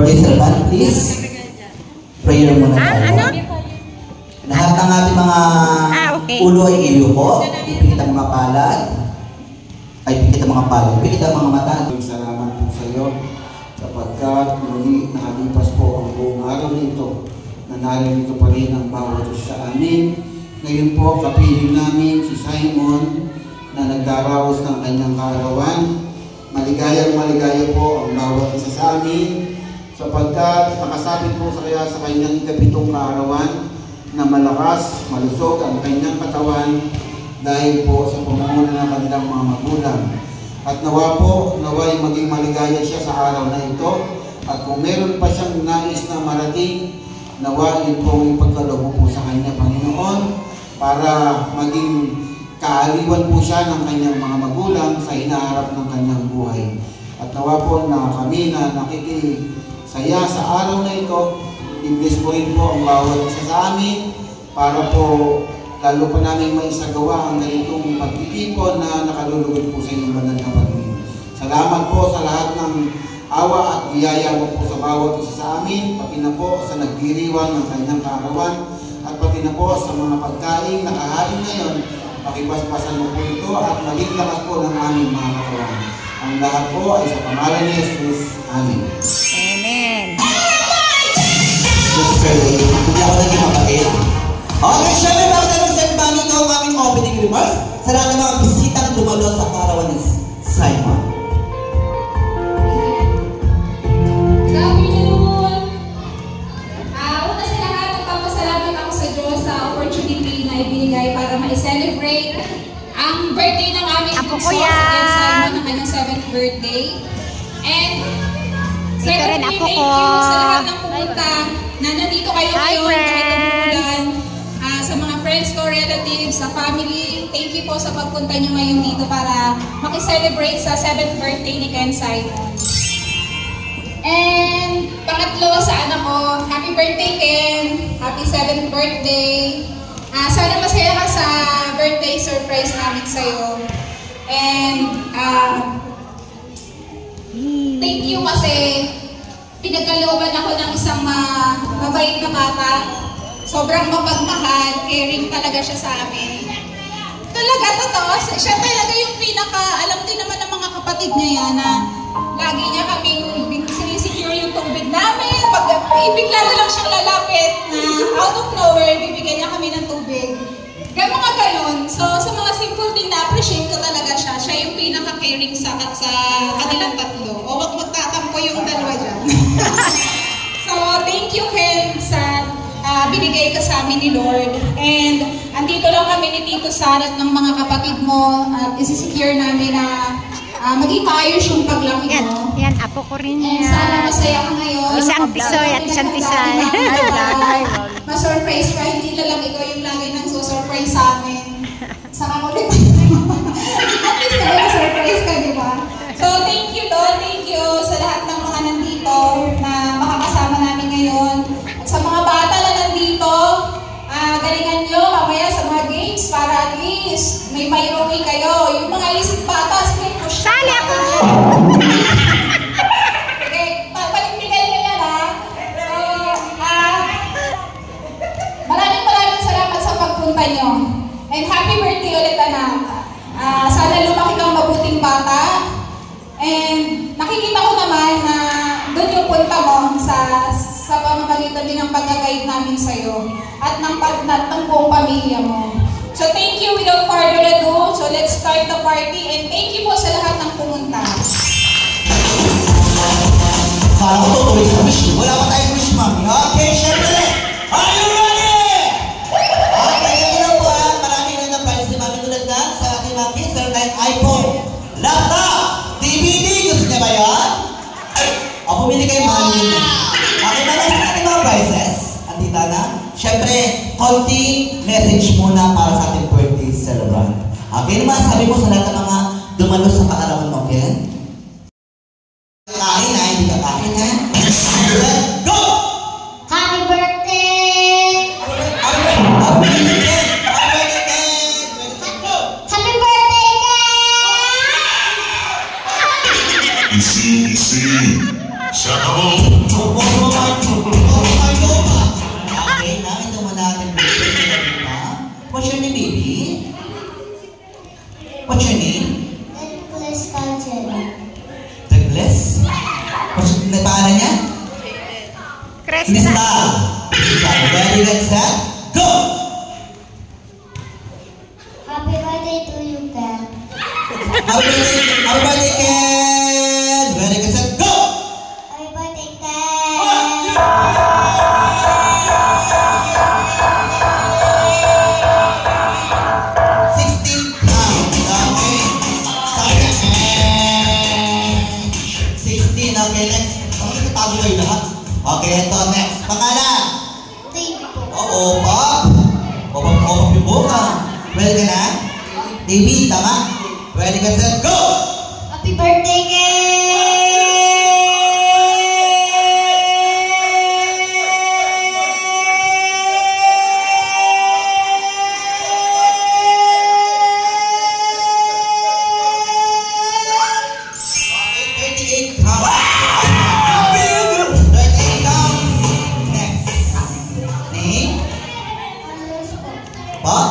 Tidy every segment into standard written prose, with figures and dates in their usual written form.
birthday servant, please. Prayer muna tayo. Ano? Lahat ng ating mga ulo ay iyo po. Ipikit ang mga palad. Ay, ipikit ang mga palad. Ipikit ang mga mata. Salamat po sa iyo sapagkat muli nakalipas po ang buong araw nito na narito pa rin ang bawat isa sa amin. Ngayon po, kapiling namin si Simon na nagdaraos ng kanyang kaarawan. Maligayang maligaya po ang bawat isa sa amin sapagkat nakasabit po sa kanyang 7th kaarawan na malakas, malusog ang kanyang katawan dahil po sa pamumuno ng kanilang mga magulang. At nawa po, naway maging maligaya siya sa araw na ito. At kung meron pa siyang nais na marating, nawa yun pong ipagkaloob po sa kanya, Panginoon, para maging kaaliwan po siya ng kanyang mga magulang sa hinaharap ng kanyang buhay. At nawa po na kami na nakikisaya sa araw na ito, i-bless po rin po ang bawat isa sa amin para po lalo pa namin maisagawa ang ganitong pagtitipon na nakalulugod po sa inyong banal na pagmimig. Salamat po sa lahat ng awa at biyaya mo po sa bawat isa sa amin, pati na po sa nagdiriwang ng kanyang kaarawan, at pati na po sa mga pagkain na kahain ngayon, pakipaspasan mo po ito at maging lakas po ng aming mga katawan. Ang lahat po ay sa pangalan ni Jesus. Amen. Amen. Hindi ako naging mapakit. Okay, syempre bago tayo magsalbang ito ang aming opening remarks sa lahat ng mga bisitang dumalo sa kaarawan ni Simon. Good afternoon! Una sa lahat, nagpapasalamat ako sa Diyos sa opportunity na ibinigay para ma-celebrate ang birthday ng aming bunso si Simon, ang kanyang 7th birthday. And secondly, thank you sa lahat ng pumunta na nandito kayo ngayon kahit umulan. Sa mga friends ko, relatives, sa family, thank you po sa pagpunta nyo ngayon dito para makiselebrate sa 7th birthday ni Ken Simon. And pangatlo sa anak ko, happy birthday Ken! Happy 7th birthday! Sana masaya ka sa birthday surprise namin sa'yo. And thank you kasi pinagkalooban ako ng isang mabait na bata. Sobrang mapagmahal, caring talaga siya sa amin. Talaga, totoo. Siya talaga yung alam din naman ng mga kapatid niya yan na lagi niya kaming sinisecure yung tubig namin. Pag bigla na lang siyang lalapit na out of nowhere, bibigyan niya kami ng tubig. Kaya mga ganon. So, sa mga simple thing na appreciate ko talaga siya. Siya yung pinaka-caring sa kanilang tatlo. O wag magtatampo yung dalawa dyan. So, thank you Ken sa binigay ka sa amin ni Lord. And andito lang kami ni Tito Sara at ng mga kapatid mo at isi-secure namin na maging maayos yung paglaki mo. Yan, apo ko rin yan. And sana masaya ka ngayon. Isang tisoy at isang tisay. Ma-surprise ka, hindi na lang ikaw yung lagi nang susurprise sa amin. Saka ulit. At least na surprise ka, di ba? So, thank you Lord. Thank you sa lahat ng mga nandito na makakasama namin ngayon. At sa mga bata na nandito, galingan nyo mamaya sa mga games para at least may mayroongi kayo. Yung mga lisip bata, sige, push. Sali ako! Okay, panindigan nyo yan ha. So, maraming salamat sa pagpunta nyo. And happy birthday ulit anak. Sana lumaki kang mabuting bata. And nakikita ko naman na doon yung punta mo sa pamamagitan din ng pag-guide namin sa'yo at ng buong pamilya mo. So thank you without further ado. So let's start the party and thank you po sa lahat ng pumunta. Parang ko tutuloy sa wish. Wala pa tayong wish, mami. Okay, syempre! Are you ready? Okay, yun lang po ha. Maraming na prize ni mami tulad na sa ating mga kids. Meron tayong iPhone, laptop, DVD. Gusto niya ba yan? O, pumili kayo mami. Okay, na lang sa ating mga prizes. Andita na. Syempre, konting message muna para sa ating birthday celebrant. Okay naman, sabi mo sa lahat ng mga dumalo sa kaarawan mo, Ken? Kain na, hindi ka kain ha? Go! Happy birthday! Happy birthday, Ken! Happy birthday, Ken! Happy birthday, Ken! Isi. Okay, nakita mo natin. What's your name, baby? What's your name? Douglas Calgera. Douglas? What's yung pangalan niya? Crystal. Ready, get set, go! Happy birthday to you, Ken. Happy birthday, Ken! Ready, get set, go! Happy birthday, Ken. 16 count. Okay. 16. Okay, next. Bakit katago kayo lahat? Okay, ito. Next. Pangalan. Dave po. Oo, Pop. Pop yung buka. Ready ka na? David, tama? Ready ka, set, go! Happy birthday, Ken. Okay, 38 count. 38 count. Next. Name? Carlos po. Pop?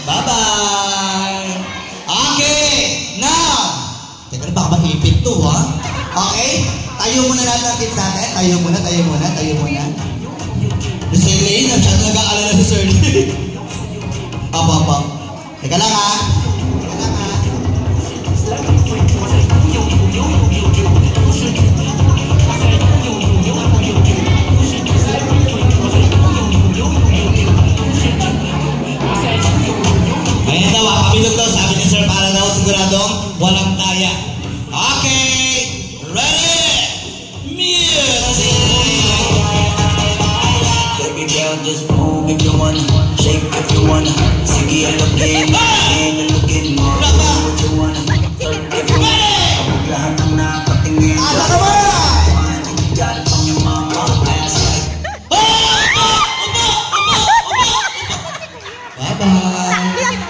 Bye-bye! Okay! Now! Teka na, baka mahipit to, ha? Okay? Tayo muna natin ang kids natin. Tayo muna. Si Elaine, siya nag-aalala si Sir Lee. Apa. Teka lang, ha? Ayan daw, kapilog daw, sabi ni Sir, para daw siguradong walang kaya. Okay! Ready! Music! Baby girl, just move if you wanna, shake if you wanna. Sige, looking, looking more. What you wanna, if you wanna. Kapag lahat ng nakatingin. Asa ka ba? Galing pang yung mama, ass like. Bye-bye!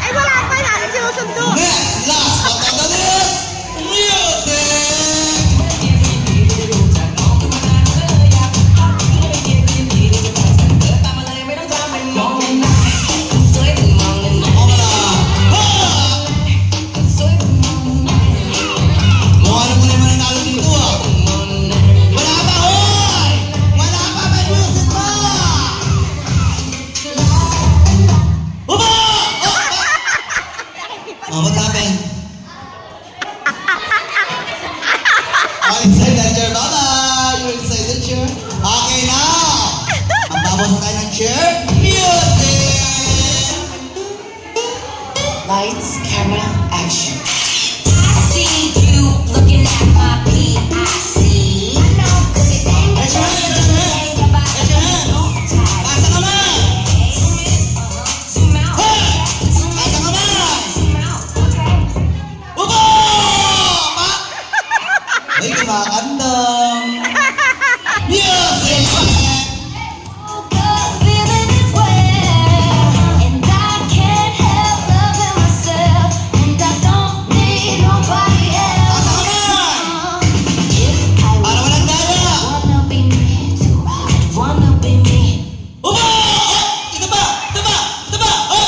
Ay, wala pa namin sinusundo. Next, last but not the least, music! Kung ano mo naman ang nalo dito, ah. Wala pa, hoy! Wala pa, may music pa! Baba! Oh, what happened? Oh, inside that chair. Bye-bye! You're inside the chair. Okay, now! Ang tapos na tayo ng chair. Music! Lights, camera, action. I see you looking at my PIC. I know, cause it ain't Raise your hand, raise your hand. Raise your hand. Asa ka man? zoom out. Hey! Asa ka man? Zoom out. Okay. Baba! Ma! Ay, kumakandang. Music! Feeling it well, and I can't help loving myself, and I don't need nobody else. Asa ka man? If I Para walang daya. wanna be me too, I'd wanna be me. Baba! Oh! Ito ba? Ito ba? Ito ba? Oh!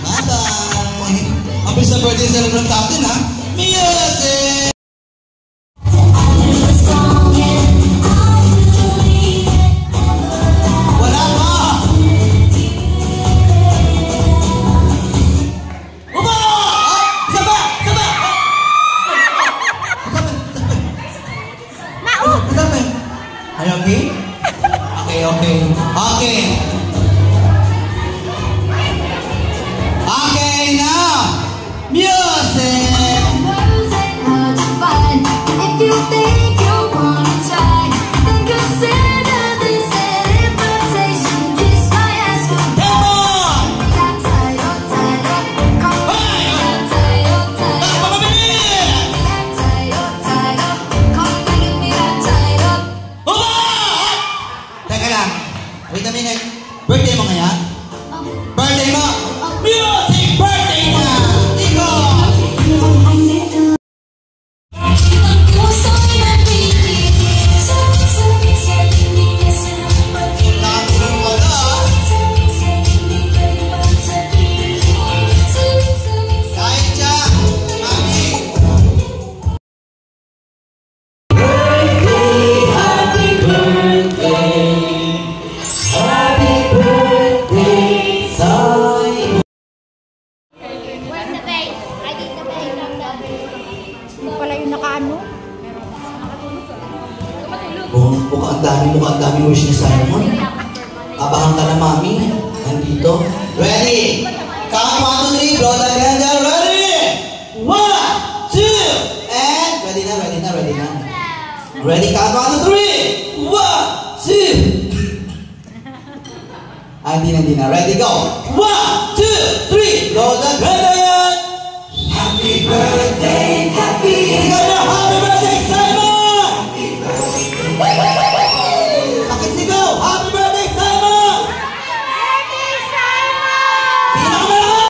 Bye-bye! Happy sa birthday celebrant natin, ha? Music! Wala pa! Baba! Oh! Saba! Saba! What's happened? Are you okay? Okay. Okay, now! Music! Words ain't much dami wish ni Simon. Abahan ka na, mami. Nandito. Ready? Count 1, 2, 3. Blow the candle. Ready? 1, 2. And ready na. Ready? Count 1, 2, 3. 1, 2. Hindi na. Ready? Go. 1, 2, 3. Blow the candle.